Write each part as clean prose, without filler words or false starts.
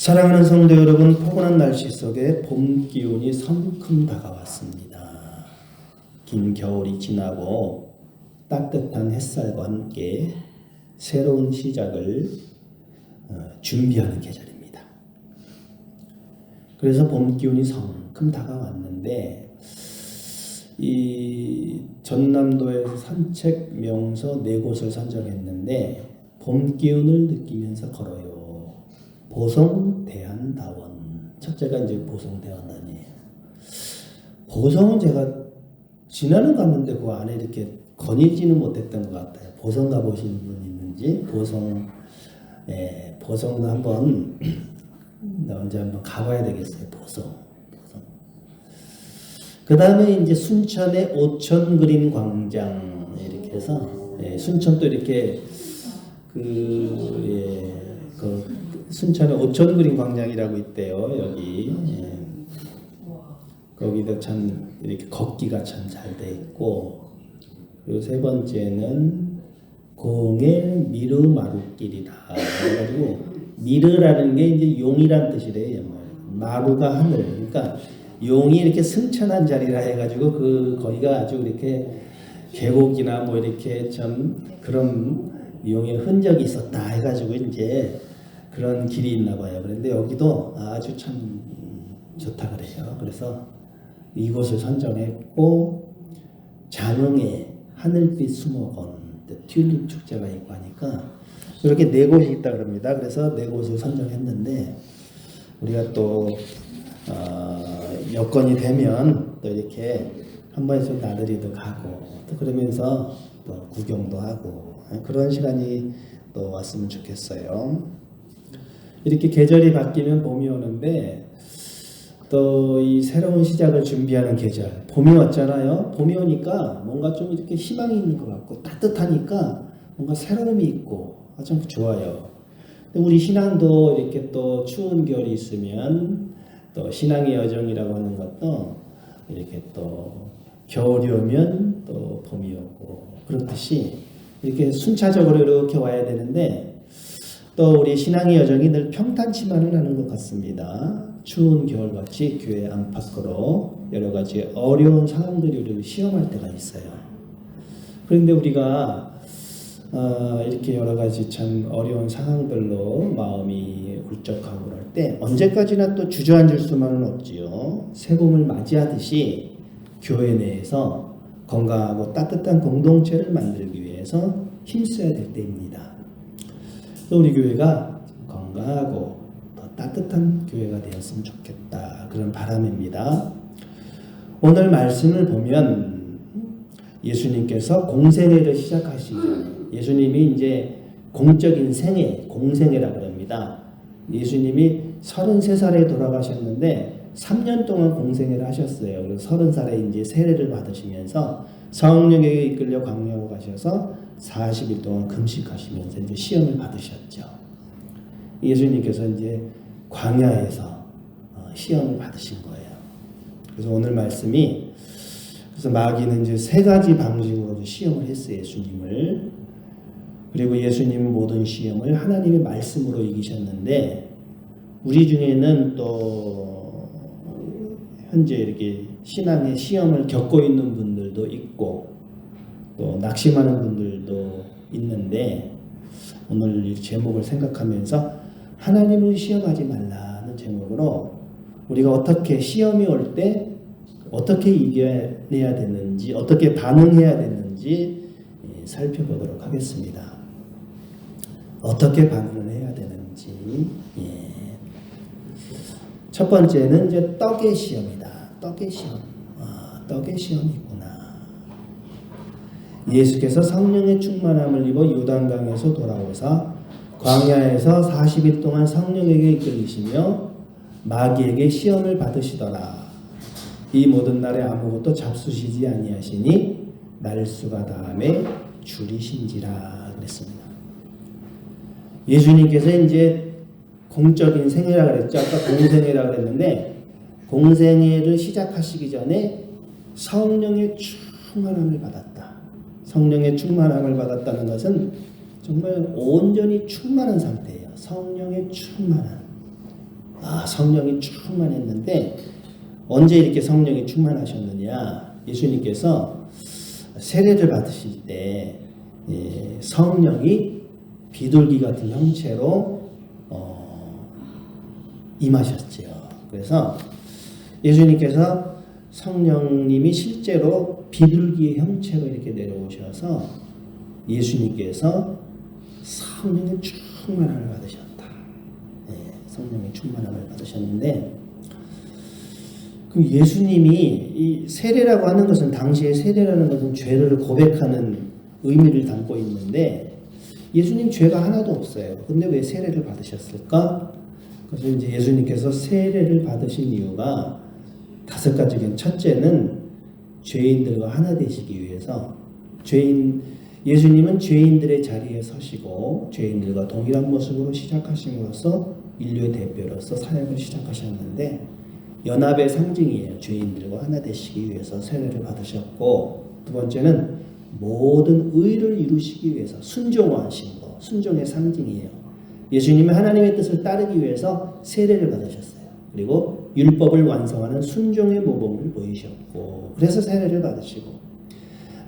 사랑하는 성도 여러분, 포근한 날씨 속에 봄 기운이 성큼 다가왔습니다. 긴 겨울이 지나고 따뜻한 햇살과 함께 새로운 시작을 준비하는 계절입니다. 그래서 봄 기운이 성큼 다가왔는데 이 전남도에서 산책 명소 4곳을 선정했는데 봄 기운을 느끼면서 걸어요. 보성대한다원. 첫째가 이제 보성대한단이에요. 보성은 제가 지나는 갔는데 그 안에 이렇게 거닐지는 못했던 것 같아요. 보성 가보신 분 있는지? 보성도 한번 언제 한번 가봐야 되겠어요. 보성. 그 다음에 이제 순천의 오천그림 광장 이렇게 해서 순천도 이렇게 순천에 오천그림 광장이라고 있대요. 여기 거기도 참 이렇게 걷기가 참 잘 돼 있고, 그리고 세 번째는 공의 미르마루길이다. 그래가지고 미르라는 게 이제 용이란 뜻이래요. 마루가 하늘. 그러니까 용이 이렇게 승천한 자리라 해가지고 거기가 아주 이렇게 계곡이나 뭐 이렇게 좀 그런 용의 흔적이 있었다 해가지고 이제 그런 길이 있나 봐요. 그런데 여기도 아주 참 좋다 그래요. 그래서 이곳을 선정했고, 장흥에 하늘빛 수목원, 튤립 축제가 있고 하니까 이렇게 4곳이 있다 그럽니다. 그래서 4곳을 선정했는데 우리가 또 여건이 되면 또 이렇게 한 번씩 나들이도 가고 또 그러면서 또 구경도 하고 그런 시간이 또 왔으면 좋겠어요. 이렇게 계절이 바뀌면 봄이 오는데 또 이 새로운 시작을 준비하는 계절, 봄이 왔잖아요. 봄이 오니까 뭔가 좀 이렇게 희망이 있는 것 같고 따뜻하니까 뭔가 새로움이 있고 참 좋아요. 근데 우리 신앙도 이렇게 또 추운 겨울이 있으면 또 신앙의 여정이라고 하는 것도 이렇게 또 겨울이 오면 또 봄이 오고 그렇듯이 이렇게 순차적으로 이렇게 와야 되는데 또 우리 신앙의 여정이 늘 평탄치만은 않은 것 같습니다. 추운 겨울같이 교회 안팎으로 여러 가지 어려운 상황들이 우리를 시험할 때가 있어요. 그런데 우리가 이렇게 여러 가지 참 어려운 상황들로 마음이 울적하고 그럴 때 언제까지나 또 주저앉을 수만은 없지요. 새봄을 맞이하듯이 교회 내에서 건강하고 따뜻한 공동체를 만들기 위해서 힘써야 될 때입니다. 또 우리 교회가 건강하고 더 따뜻한 교회가 되었으면 좋겠다, 그런 바람입니다. 오늘 말씀을 보면 예수님께서 공생애를 시작하시기 전에 예수님이 이제 공적인 생애, 공생애라 그럽니다. 예수님이 33살에 돌아가셨는데 3년 동안 공생애를 하셨어요. 그래서 30살에 이제 세례를 받으시면서 성령에게 이끌려 광야로 가셔서 40일 동안 금식하시면서 이제 시험을 받으셨죠. 예수님께서 이제 광야에서 시험을 받으신 거예요. 그래서 오늘 말씀이, 그래서 마귀는 이제 3가지 방식으로 시험을 했어요, 예수님을. 그리고 예수님은 모든 시험을 하나님의 말씀으로 이기셨는데, 우리 중에는 또 현재 이렇게 신앙의 시험을 겪고 있는 분들도 있고 또 낙심하는 분들도 있는데, 오늘 이 제목을 생각하면서 하나님을 시험하지 말라는 제목으로 우리가 어떻게 시험이 올 때 어떻게 이겨내야 되는지, 어떻게 반응해야 되는지 살펴보도록 하겠습니다. 어떻게 반응을 해야 되는지. 첫 번째는 이제 떡의 시험이다. 떡의 시험. 떡의 시험이 있구나. 예수께서 성령의 충만함을 입어 요단강에서 돌아오사 광야에서 40일 동안 성령에게 이끌리시며 마귀에게 시험을 받으시더라. 이 모든 날에 아무것도 잡수시지 아니하시니 날수가 다함에 줄이신지라 그랬습니다. 예수님께서 이제 공적인 생애라 그랬죠. 아까 공생애라 그랬는데 공생애를 시작하시기 전에 성령의 충만함을 받았다. 성령의 충만함을 받았다는 것은 정말 온전히 충만한 상태예요. 성령의 충만함. 성령이 충만했는데 언제 이렇게 성령이 충만하셨느냐? 예수님께서 세례를 받으실 때 성령이 비둘기 같은 형체로 임하셨지요. 그래서 예수님께서 성령님이 실제로 비둘기의 형체로 이렇게 내려오셔서 예수님께서 성령의 충만함을 받으셨다. 성령의 충만함을 받으셨는데, 그 예수님이 이 세례라고 하는 것은, 당시에 세례라는 것은 죄를 고백하는 의미를 담고 있는데 예수님 죄가 하나도 없어요. 근데 왜 세례를 받으셨을까? 그래서 이제 예수님께서 세례를 받으신 이유가 5가지긴, 첫째는 죄인들과 하나 되시기 위해서, 예수님은 죄인들의 자리에 서시고 죄인들과 동일한 모습으로 시작하심으로써 인류의 대표로서 사역을 시작하셨는데, 연합의 상징이에요. 죄인들과 하나 되시기 위해서 세례를 받으셨고, 두 번째는 모든 의를 이루시기 위해서 순종하신 거, 순종의 상징이에요. 예수님은 하나님의 뜻을 따르기 위해서 세례를 받으셨어요. 그리고 율법을 완성하는 순종의 모범을 보이셨고, 그래서 세례를 받으시고,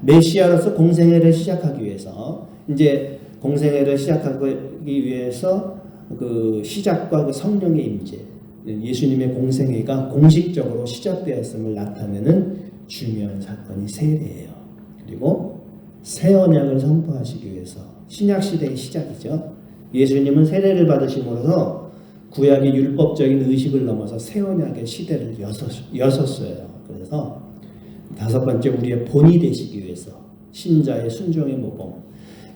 메시아로서 공생애를 시작하기 위해서, 이제 공생애를 시작하기 위해서 그 시작과 그 성령의 임재, 예수님의 공생애가 공식적으로 시작되었음을 나타내는 중요한 사건이 세례예요. 그리고 새 언약을 선포하시기 위해서, 신약 시대의 시작이죠. 예수님은 세례를 받으심으로써 구약의 율법적인 의식을 넘어서 새 언약의 시대를 여섰어요. 그래서 5번째, 우리의 본이 되시기 위해서 신자의 순종의 모범,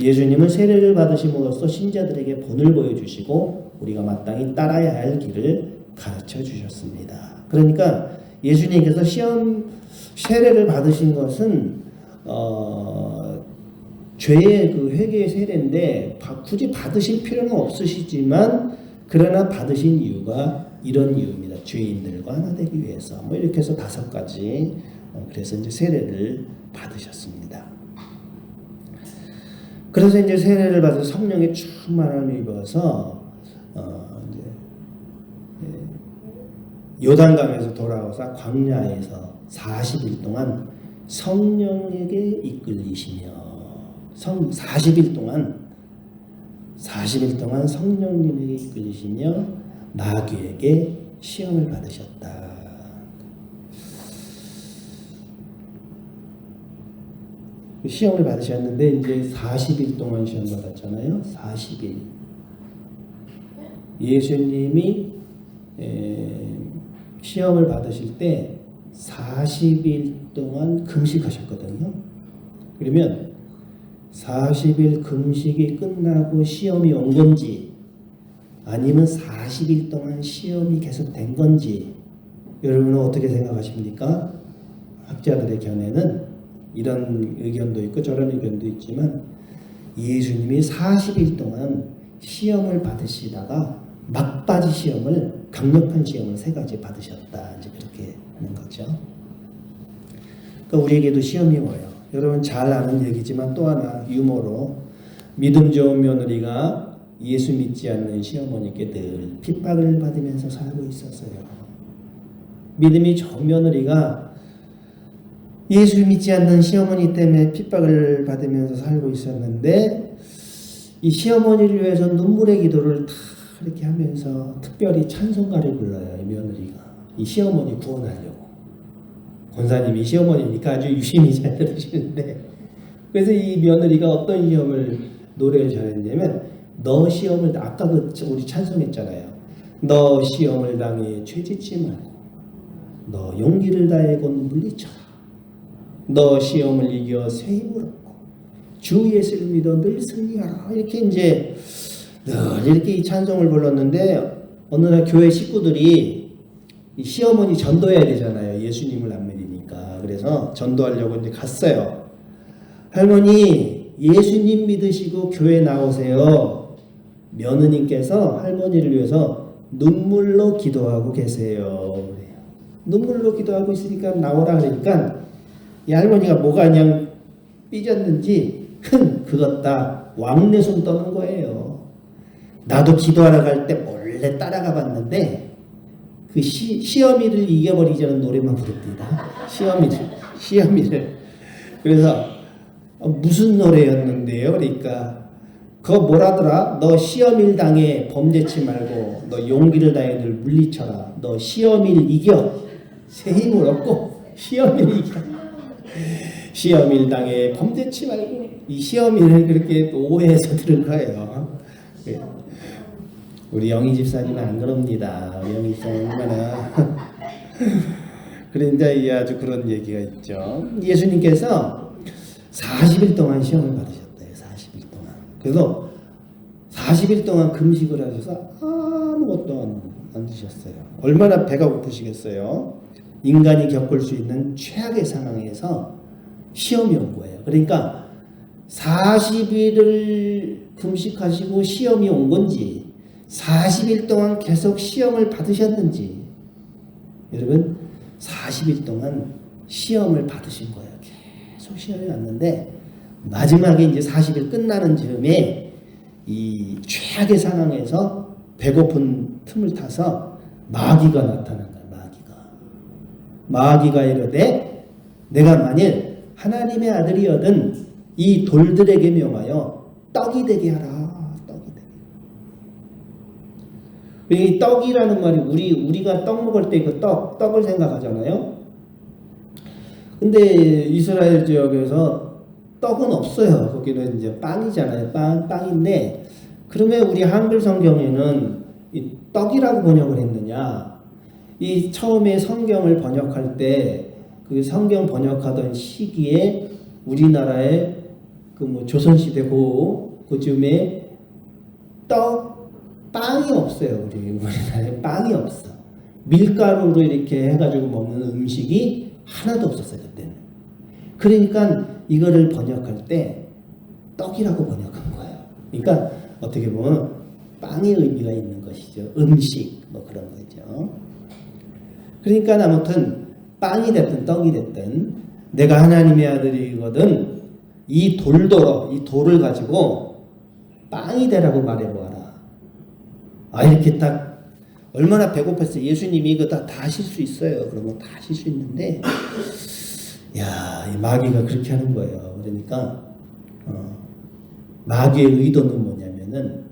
예수님은 세례를 받으심으로써 신자들에게 본을 보여주시고 우리가 마땅히 따라야 할 길을 가르쳐 주셨습니다. 그러니까 예수님께서 세례를 받으신 것은 죄의 그 회개의 세례인데 굳이 받으실 필요는 없으시지만, 그러나 받으신 이유가 이런 이유입니다. 죄인들과 하나 되기 위해서. 뭐 이렇게 해서 5가지. 그래서 이제 세례를 받으셨습니다. 그래서 이제 세례를 받아서 성령의 충만함을 입어서 이제 요단강에서 돌아와서 광야에서 40일 동안 성령에게 이끌리시며, 40일 동안 성령님에게 이끌리시며 마귀에게 시험을 받으셨다. 시험을 받으셨는데 이제 40일 동안 시험 받았잖아요. 40일. 예수님이 시험을 받으실 때 40일 동안 금식하셨거든요. 그러면 40일 금식이 끝나고 시험이 온 건지, 아니면 40일 동안 시험이 계속 된 건지, 여러분은 어떻게 생각하십니까? 학자들의 견해는 이런 의견도 있고 저런 의견도 있지만, 예수님이 40일 동안 시험을 받으시다가 막바지 시험을, 강력한 시험을 3가지 받으셨다. 이제 그렇게 하는 거죠. 그러니까 우리에게도 시험이 와요. 여러분 잘 아는 얘기지만 또 하나 유머로, 믿음 좋은 며느리가 예수 믿지 않는 시어머니께 늘 핍박을 받으면서 살고 있었어요. 믿음이 좋은 며느리가 예수 믿지 않는 시어머니 때문에 핍박을 받으면서 살고 있었는데, 이 시어머니를 위해서 눈물의 기도를 다 이렇게 하면서 특별히 찬송가를 불러요. 이 며느리가 이 시어머니 구원하려고. 권사님이 시어머니니까 아주 유심히 잘 들으시는데, 그래서 이 며느리가 어떤 시험을 노래를 잘했냐면, 너 시험을, 아까 우리 찬송했잖아요. 너 시험을 당해 죄짓지 말고 너 용기를 다해 곧 물리쳐라. 너 시험을 이겨 새 힘을 얻고 주 예수를 믿어 늘 승리하라. 이렇게 이제 늘 이렇게 이 찬송을 불렀는데, 어느 날 교회 식구들이 이 시어머니 전도해야 되잖아요. 예수님을 안 믿으니까. 그래서 전도하려고 이제 갔어요. 할머니, 예수님 믿으시고 교회 나오세요. 며느님께서 할머니를 위해서 눈물로 기도하고 계세요. 눈물로 기도하고 있으니까 나오라 그러니까 이 할머니가 뭐가 그냥 삐졌는지 그것다 왕래손 떠는 거예요. 나도 기도하러 갈 때 몰래 따라가 봤는데 그 시어미를 이겨버리자는 노래만 부릅니다. 시어미를. 그래서 무슨 노래였는데요? 그러니까 그거 뭐라더라? 너 시어미를 당해 범죄치 말고 너 용기를 다해 늘 물리쳐라. 너 시어미를 이겨 새 힘을 얻고 시어미를 이겨. 시어미를 당해 범죄치 말고 이 시어미를 그렇게 오해해서 들은 거예요. 우리 영희 집사님은 안 그럽니다. 영희 집사님은 얼마나 그런데 아주 그런 얘기가 있죠. 예수님께서 40일 동안 시험을 받으셨대요. 40일 동안. 그래서 40일 동안 금식을 하셔서 아무것도 안 드셨어요. 얼마나 배가 고프시겠어요. 인간이 겪을 수 있는 최악의 상황에서 시험이 온 거예요. 그러니까 40일을 금식하시고 시험이 온 건지 40일 동안 계속 시험을 받으셨는지 여러분 40일 동안 시험을 받으신 거예요. 계속 시험이 왔는데 마지막에 이제 40일 끝나는 즈음에 이 최악의 상황에서 배고픈 틈을 타서 마귀가 나타난 거예요. 마귀가 이르되 내가 만일 하나님의 아들이거든 이 돌들에게 명하여 떡이 되게 하라. 떡이 되게. 이 떡이라는 말이 우리가 떡 먹을 때 그 떡을 생각하잖아요. 근데 이스라엘 지역에서 떡은 없어요. 거기는 이제 빵이잖아요. 빵인데 그러면 우리 한글 성경에는 이 떡이라고 번역을 했느냐? 이 처음에 성경을 번역할 때 그 성경 번역하던 시기에 우리나라에 그 뭐 조선시대 그쯤에 빵이 없어요. 우리나라에 빵이 없어. 밀가루로 이렇게 해가지고 먹는 음식이 하나도 없었어요. 그때는. 그러니까 이거를 번역할 때 떡이라고 번역한 거예요. 그러니까 어떻게 보면 빵의 의미가 있는 것이죠. 음식 뭐 그런 거죠. 그러니까 아무튼 빵이 됐든 떡이 됐든 내가 하나님의 아들이거든 이 돌을 가지고 빵이 되라고 말해보아라. 이렇게 딱 얼마나 배고팠어요. 예수님이 이거 다 하실 수 있어요. 그러면 다 하실 수 있는데 이 마귀가 그렇게 하는 거예요. 그러니까 마귀의 의도는 뭐냐면은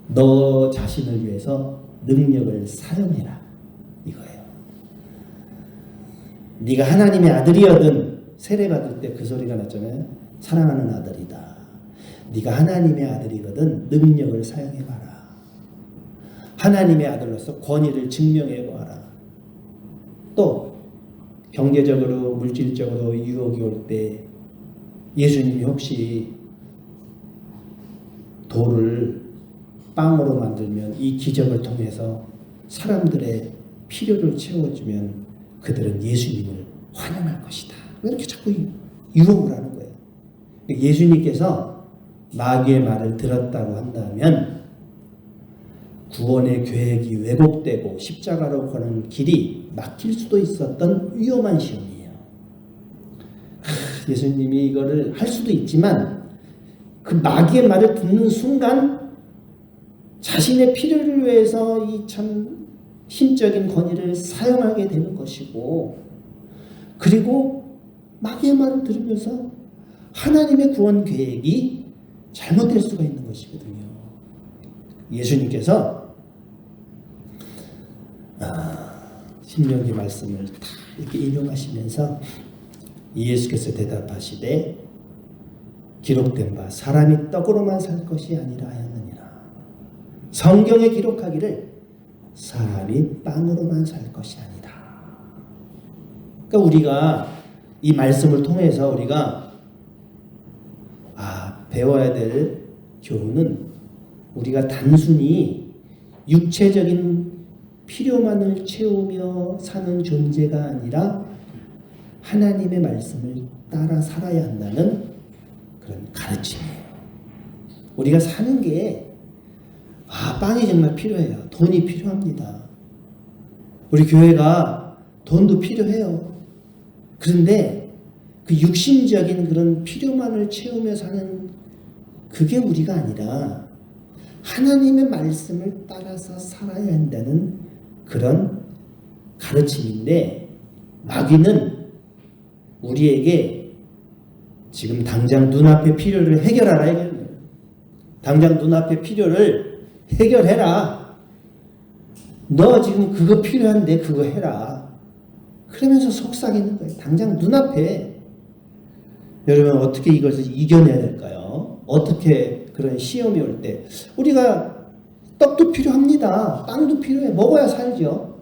너 자신을 위해서 능력을 사용해라 이거예요. 네가 하나님의 아들이거든 세례 받을 때 그 소리가 났잖아요. 사랑하는 아들이다. 네가 하나님의 아들이거든 능력을 사용해봐라. 하나님의 아들로서 권위를 증명해봐라. 또 경제적으로 물질적으로 유혹이 올 때 예수님이 혹시 돌을 빵으로 만들면 이 기적을 통해서 사람들의 필요를 채워주면 그들은 예수님을 환영할 것이다. 왜 이렇게 자꾸 유혹을 하는 거예요? 예수님께서 마귀의 말을 들었다고 한다면 구원의 계획이 왜곡되고 십자가로 가는 길이 막힐 수도 있었던 위험한 시험이에요. 예수님이 이거를 할 수도 있지만 그 마귀의 말을 듣는 순간 자신의 필요를 위해서 이 참 힘적인 권위를 사용하게 되는 것이고 그리고 마귀의 말을 들으면서 하나님의 구원 계획이 잘못될 수가 있는 것이거든요. 예수님께서 신명기 말씀을 다 이렇게 인용하시면서 예수께서 대답하시되 기록된 바 사람이 떡으로만 살 것이 아니라 하였느니라. 성경에 기록하기를 사람이 빵으로만 살 것이 아니다. 그러니까 우리가 이 말씀을 통해서 우리가 배워야 될 교훈은 우리가 단순히 육체적인 필요만을 채우며 사는 존재가 아니라 하나님의 말씀을 따라 살아야 한다는 그런 가르침이에요. 우리가 사는 게 빵이 정말 필요해요. 돈이 필요합니다. 우리 교회가 돈도 필요해요. 그런데 그 육신적인 그런 필요만을 채우며 사는 그게 우리가 아니라 하나님의 말씀을 따라서 살아야 한다는 그런 가르침인데 마귀는 우리에게 지금 당장 눈앞의 필요를 해결하라 이거예요. 당장 눈앞의 필요를 해결해라. 너 지금 그거 필요한데 그거 해라. 그러면서 속삭이는 거예요. 당장 눈앞에. 여러분 어떻게 이것을 이겨내야 될까요? 어떻게 그런 시험이 올 때 우리가 떡도 필요합니다. 빵도 필요해. 먹어야 살죠.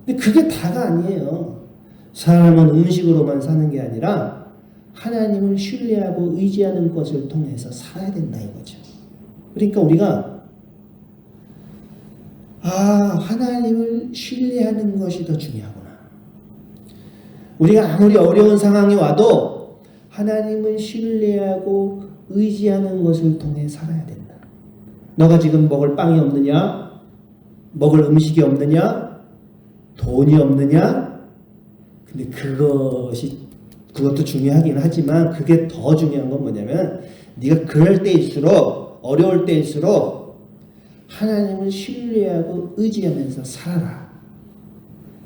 근데 그게 다가 아니에요. 사람은 음식으로만 사는 게 아니라 하나님을 신뢰하고 의지하는 것을 통해서 살아야 된다 이거죠. 그러니까 우리가 하나님을 신뢰하는 것이 더 중요하구나. 우리가 아무리 어려운 상황이 와도 하나님을 신뢰하고 의지하는 것을 통해 살아야 된다. 너가 지금 먹을 빵이 없느냐? 먹을 음식이 없느냐? 돈이 없느냐? 근데 그것도 중요하긴 하지만 그게 더 중요한 건 뭐냐면 네가 그럴 때일수록 어려울 때일수록 하나님을 신뢰하고 의지하면서 살아라.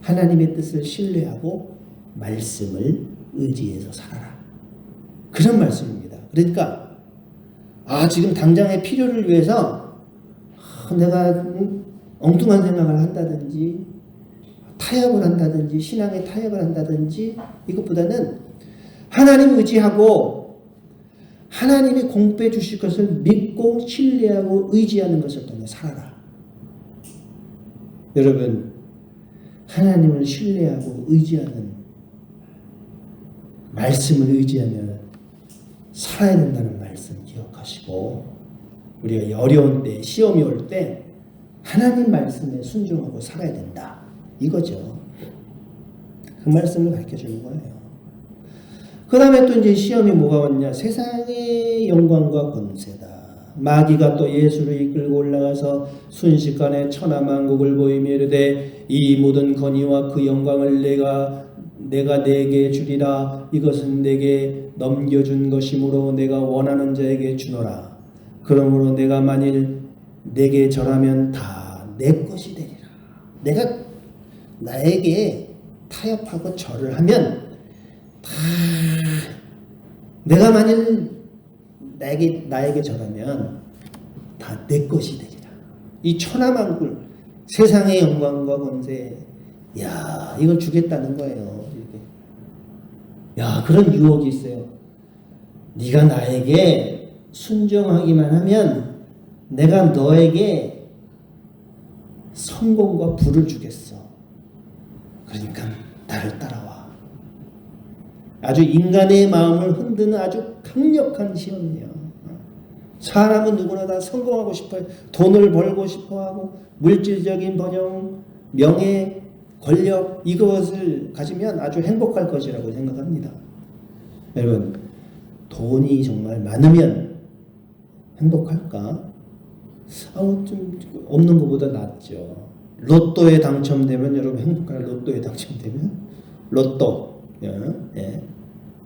하나님의 뜻을 신뢰하고 말씀을 의지해서 살아라. 그런 말씀입니다. 그러니까 지금 당장의 필요를 위해서 내가 엉뚱한 생각을 한다든지 타협을 한다든지 신앙에 타협을 한다든지 이것보다는 하나님 의지하고 하나님이 공급해 주실 것을 믿고 신뢰하고 의지하는 것을 통해 살아라. 여러분 하나님을 신뢰하고 의지하는 말씀을 의지하며 살아야 된다는 말씀 기억하시고 우리가 어려운 때 시험이 올 때 하나님 말씀에 순종하고 살아야 된다. 이거죠. 그 말씀을 가르쳐주는 거예요. 그 다음에 또 이제 시험이 뭐가 왔냐? 세상의 영광과 권세다. 마귀가 또 예수를 이끌고 올라가서 순식간에 천하만국을 보이며 이르되 이 모든 권위와 그 영광을 내가 내게 주리라. 이것은 내게 넘겨준 것이므로 내가 원하는 자에게 주노라. 그러므로 내가 만일 내게 절하면 다 내 것이 되리라. 내가 나에게 타협하고 절을 하면 다 내가 만일 나에게 절하면 다 내 것이 되리라. 이 천하만국 세상의 영광과 권세 이걸 주겠다는 거예요. 그런 유혹이 있어요. 네가 나에게 순종하기만 하면 내가 너에게 성공과 부를 주겠어. 그러니까 나를 따라와. 아주 인간의 마음을 흔드는 아주 강력한 시험이에요. 사람은 누구나 다 성공하고 싶어요. 돈을 벌고 싶어하고 물질적인 번영, 명예, 권력 이것을 가지면 아주 행복할 것이라고 생각합니다. 여러분 돈이 정말 많으면 행복할까? 좀 없는 것보다 낫죠. 로또에 당첨되면 여러분 행복할까요? 로또에 당첨되면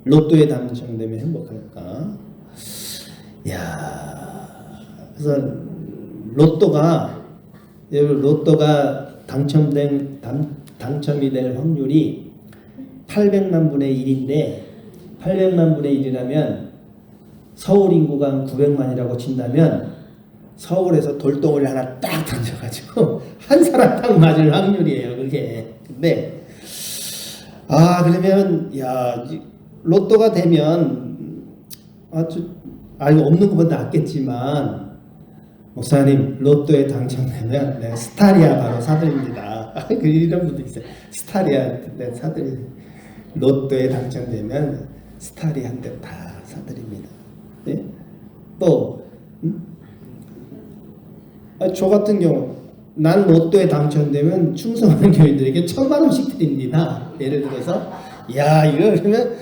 로또에 당첨되면 행복할까? 그래서 로또가 당첨이 될 확률이 800만 분의 1인데 800만 분의 1이라면 서울 인구가 900만이라고 친다면 서울에서 돌덩어리 하나 딱 던져가지고 한 사람 딱 맞을 확률이에요. 그게. 근데 그러면 로또가 되면 이거 없는 것보다 낫겠지만 목사님 로또에 당첨되면 내가 스타리아 바로 사드립니다. 이런 분도 있어요. 스타리아 내가 사드립니다. 로또에 당첨되면 스타리아 한 대 다 사드립니다. 네? 또 저 같은 경우 난 로또에 당첨되면 충성하는 교인들에게 1000만 원씩 드립니다. 예를 들어서 이거 그러면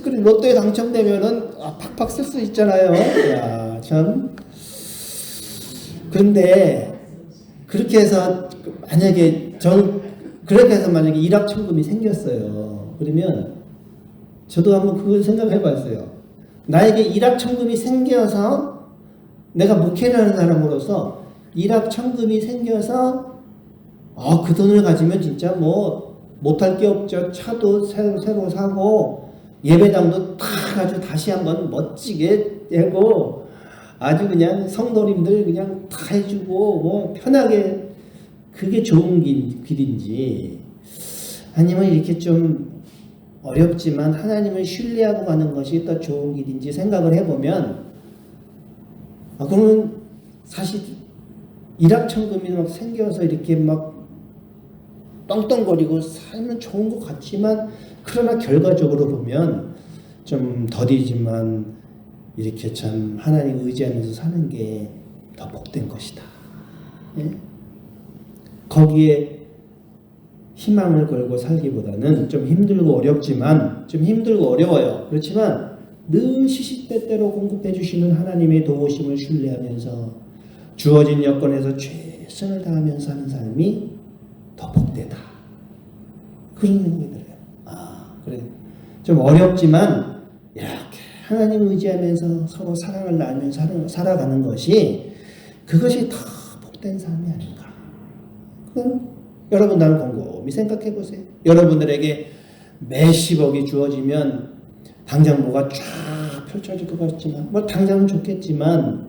그래 로또에 당첨되면은 팍팍 쓸 수 있잖아요. 참. 그런데 그렇게 해서 만약에 일확천금이 생겼어요. 그러면 저도 한번 그걸 생각해봤어요. 나에게 일확천금이 생겨서 내가 목회를 하는 사람으로서 일확천금이 생겨서 그 돈을 가지면 진짜 뭐 못할 게 없죠. 차도 새로 사고 예배당도 다 가지고 다시 한번 멋지게 하고 아주 그냥 성도님들 그냥 다 해주고 뭐 편하게 그게 좋은 길인지 아니면 이렇게 좀 어렵지만 하나님을 신뢰하고 가는 것이 더 좋은 길인지 생각을 해보면 그러면 사실 일확천금이 막 생겨서 이렇게 막 떵떵거리고 살면 좋은 것 같지만 그러나 결과적으로 보면 좀 더디지만 이렇게 참 하나님 의지하면서 사는 게 더 복된 것이다. 예? 거기에 희망을 걸고 살기보다는 좀 힘들고 어렵지만 좀 힘들고 어려워요. 그렇지만 늘 시시때때로 공급해 주시는 하나님의 도우심을 신뢰하면서 주어진 여건에서 최선을 다하면서 사는 삶이 더 복되다. 그런 생각이 들어요. 그래. 좀 어렵지만 이렇게 하나님 의지하면서 서로 사랑을 나누면서 살아가는 것이 그것이 더 복된 삶이 아닌가. 여러분 한번 곰곰이 생각해 보세요. 여러분들에게 몇십억이 주어지면 당장 뭐가 쫙 펼쳐질 것 같지만 뭐 당장은 좋겠지만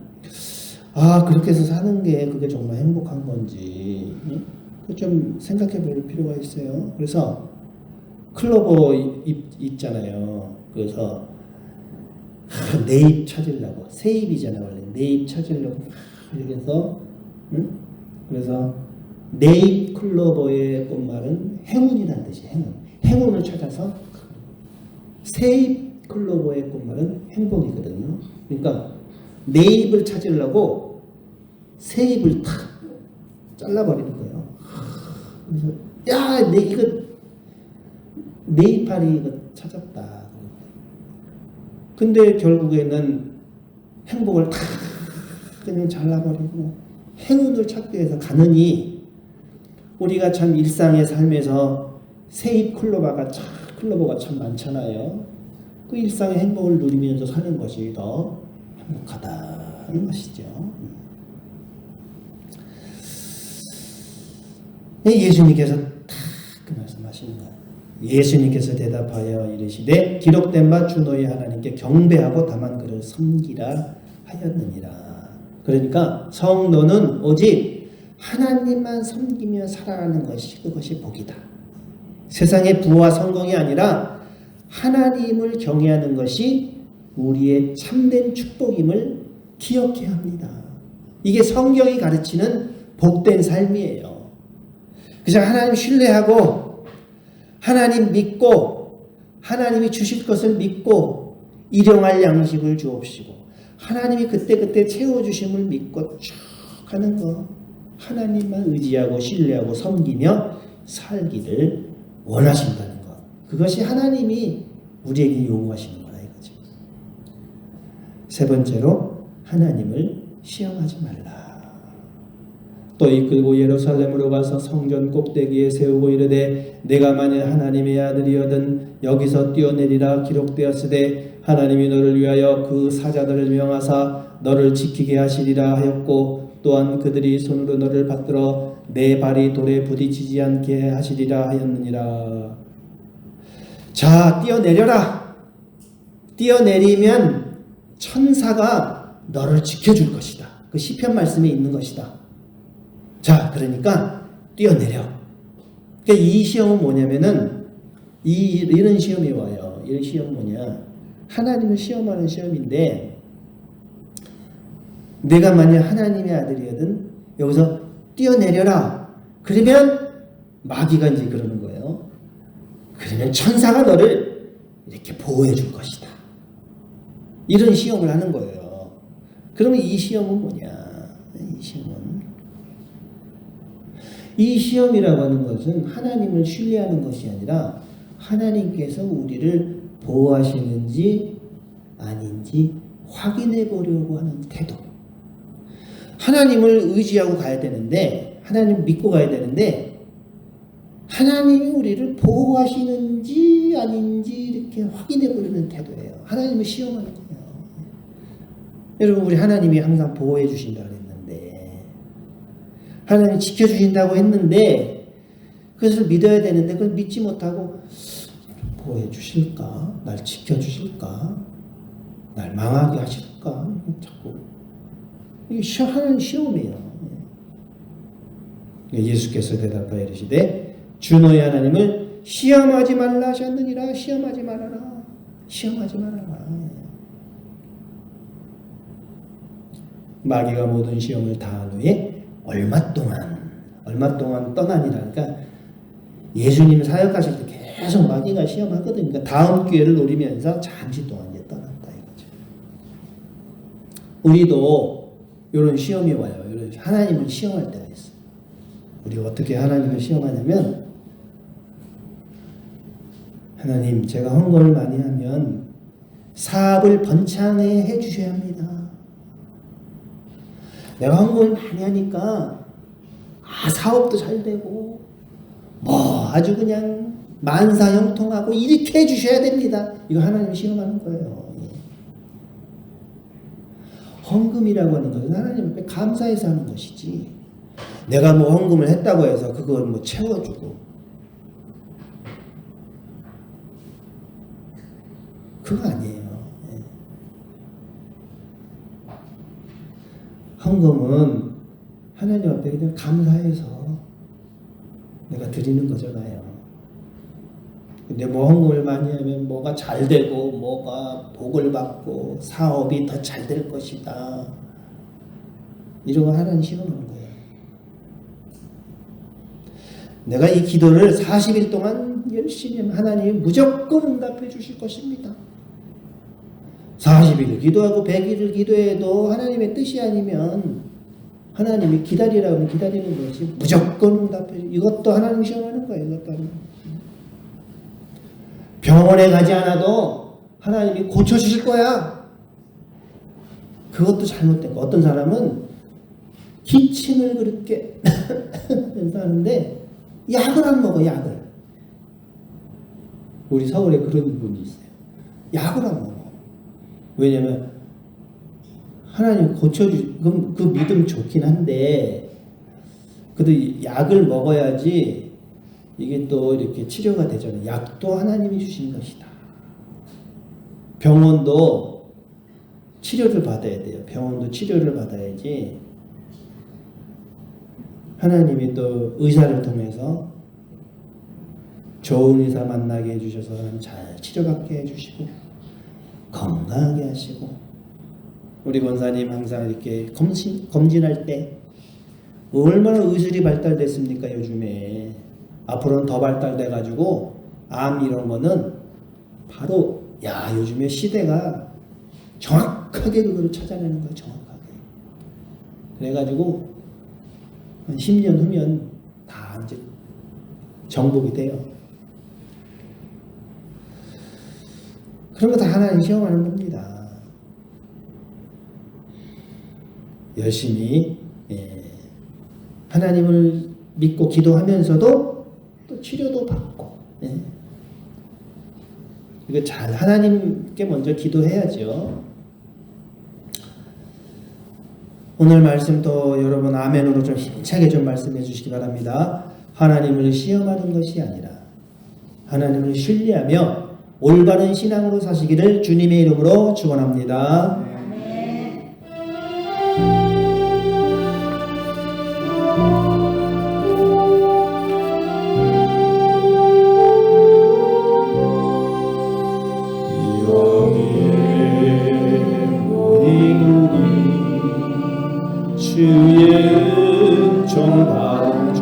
그렇게 해서 사는 게 그게 정말 행복한 건지 좀 생각해 볼 필요가 있어요. 그래서 클로버 있잖아요. 그래서 내 입 찾으려고 새 입이잖아요. 원래 내 입 찾으려고 이렇게 해서 그래서 네잎 클로버의 꽃말은 행운이라는 뜻이에요. 행운을 찾아서 새잎 클로버의 꽃말은 행복이거든요. 그러니까 네잎을 찾으려고 새잎을 탁 잘라버리는 거예요. 그래서 이거 네잎알이 이거 찾았다. 근데 결국에는 행복을 다 그냥 잘라버리고 행운을 찾기 위해서 가느니 우리가 참 일상의 삶에서 새잎 클로버가 참 많잖아요. 그 일상의 행복을 누리면서 사는 것이 더 행복하다는 것이죠. 예수님께서 딱 그 말씀하시는 거예요. 예수님께서 대답하여 이르시되 기록된 바 주 너희 하나님께 경배하고 다만 그를 섬기라 하였느니라. 그러니까 성도는 오직 하나님만 섬기며 살아가는 것이 그것이 복이다. 세상의 부와 성공이 아니라 하나님을 경외하는 것이 우리의 참된 축복임을 기억해야 합니다. 이게 성경이 가르치는 복된 삶이에요. 그냥 하나님 신뢰하고 하나님 믿고 하나님이 주실 것을 믿고 일용할 양식을 주옵시고 하나님이 그때그때 채워주심을 믿고 쭉 하는 거 하나님만 의지하고 신뢰하고 섬기며 살기를 원하신다는 것. 그것이 하나님이 우리에게 요구하시는 거라 이거죠. 세 번째로 하나님을 시험하지 말라. 또 이끌고 예루살렘으로 가서 성전 꼭대기에 세우고 이르되 내가 만일 하나님의 아들이거든 여기서 뛰어내리라 기록되었으되 하나님이 너를 위하여 그 사자들을 명하사 너를 지키게 하시리라 하였고 또한 그들이 손으로 너를 받들어 내 발이 돌에 부딪히지 않게 하시리라 하였느니라. 자, 뛰어내려라. 뛰어내리면 천사가 너를 지켜줄 것이다. 그 시편 말씀에 있는 것이다. 자, 그러니까 뛰어내려. 그러니까 이 시험은 뭐냐면은 이런 시험이 와요. 이런 시험은 뭐냐? 하나님을 시험하는 시험인데 내가 만약 하나님의 아들이거든 여기서 뛰어내려라. 그러면 마귀가 이제 그러는 거예요. 그러면 천사가 너를 이렇게 보호해 줄 것이다. 이런 시험을 하는 거예요. 그러면 이 시험은 뭐냐? 이 시험이라고 하는 것은 하나님을 신뢰하는 것이 아니라 하나님께서 우리를 보호하시는지 아닌지 확인해 보려고 하는 태도. 하나님을 의지하고 가야 되는데 하나님 믿고 가야 되는데 하나님이 우리를 보호하시는지 아닌지 이렇게 확인해 보려는 태도예요. 하나님을 시험하는 거예요. 여러분 우리 하나님이 항상 보호해 주신다 그랬는데 하나님이 지켜주신다고 했는데 그것을 믿어야 되는데 그걸 믿지 못하고 보호해 주실까? 날 지켜주실까? 날 망하게 하실까? 자꾸 이게 하나님 시험이에요. 예수께서 대답하여 이르시되 주 너희 하나님을 시험하지 말라 하셨느니라. 시험하지 말아라. 시험하지 말아라. 마귀가 모든 시험을 다한 후에 얼마 동안 떠나니라. 그러니까 예수님 사역하실 때 계속 마귀가 시험하거든요. 그러니까 다음 기회를 노리면서 잠시 동안 이제 떠났다 이거죠. 우리도 이런 시험이 와요. 이런 하나님을 시험할 때가 있어요. 우리가 어떻게 하나님을 시험하냐면, 하나님 제가 헌금을 많이 하면 사업을 번창해 해주셔야 합니다. 내가 헌금을 많이 하니까 사업도 잘 되고 뭐 아주 그냥 만사형통하고 이렇게 해주셔야 됩니다. 이거 하나님 시험하는 거예요. 헌금이라고 하는 것은 하나님 앞에 감사해서 하는 것이지, 내가 뭐 헌금을 했다고 해서 그걸 뭐 채워주고 그거 아니에요. 헌금은 하나님 앞에 그냥 감사해서 내가 드리는 거잖아요. 근데 뭐 헌금을 많이 하면 뭐가 잘 되고 뭐가 복을 받고 사업이 더 잘 될 것이다, 이런 거 하나님 시험하는 거예요. 내가 이 기도를 40일 동안 열심히 하면 하나님이 무조건 응답해 주실 것입니다. 40일을 기도하고 100일을 기도해도 하나님의 뜻이 아니면 하나님이 기다리라고 하면 기다리는 것이 무조건 응답해. 이것도 하나님 시험하는 거예요. 이것도 병원에 가지 않아도 하나님이 고쳐주실 거야. 그것도 잘못된 거. 어떤 사람은 기침을 그렇게 하는데 약을 안 먹어. 약을. 우리 서울에 그런 분이 있어요. 약을 안 먹어. 왜냐면 하나님 그 믿음 좋긴 한데 그래도 약을 먹어야지 이게 또 이렇게 치료가 되잖아요. 약도 하나님이 주신 것이다. 병원도 치료를 받아야 돼요. 병원도 치료를 받아야지. 하나님이 또 의사를 통해서 좋은 의사 만나게 해주셔서 잘 치료받게 해주시고 건강하게 하시고, 우리 권사님 항상 이렇게 검진할 때 얼마나 의술이 발달됐습니까? 요즘에 앞으로는 더 발달돼 가지고 암 이런 거는 바로 요즘에 시대가 정확하게 그거를 찾아내는 거예요. 정확하게. 그래가지고 한 10년 후면 다 이제 정복이 돼요. 그런 거 다 하나님 시험하는 겁니다. 열심히 하나님을 믿고 기도하면서도 또 치료도 받고, 이거 잘 하나님께 먼저 기도해야죠. 오늘 말씀도 여러분 아멘으로 좀 힘차게 좀 말씀해 주시기 바랍니다. 하나님을 시험하는 것이 아니라 하나님을 신뢰하며 올바른 신앙으로 사시기를 주님의 이름으로 축원합니다. 주의 은총 받으며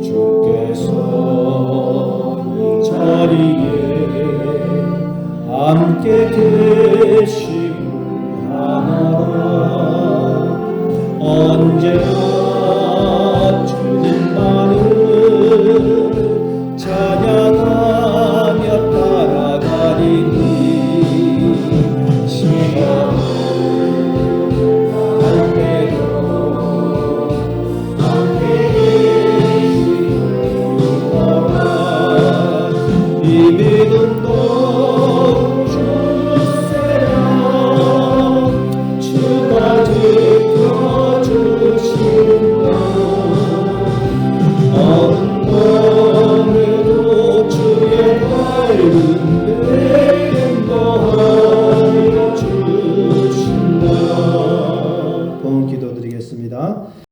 주께서 이 자리에 함께 계심을 하나라. 언제나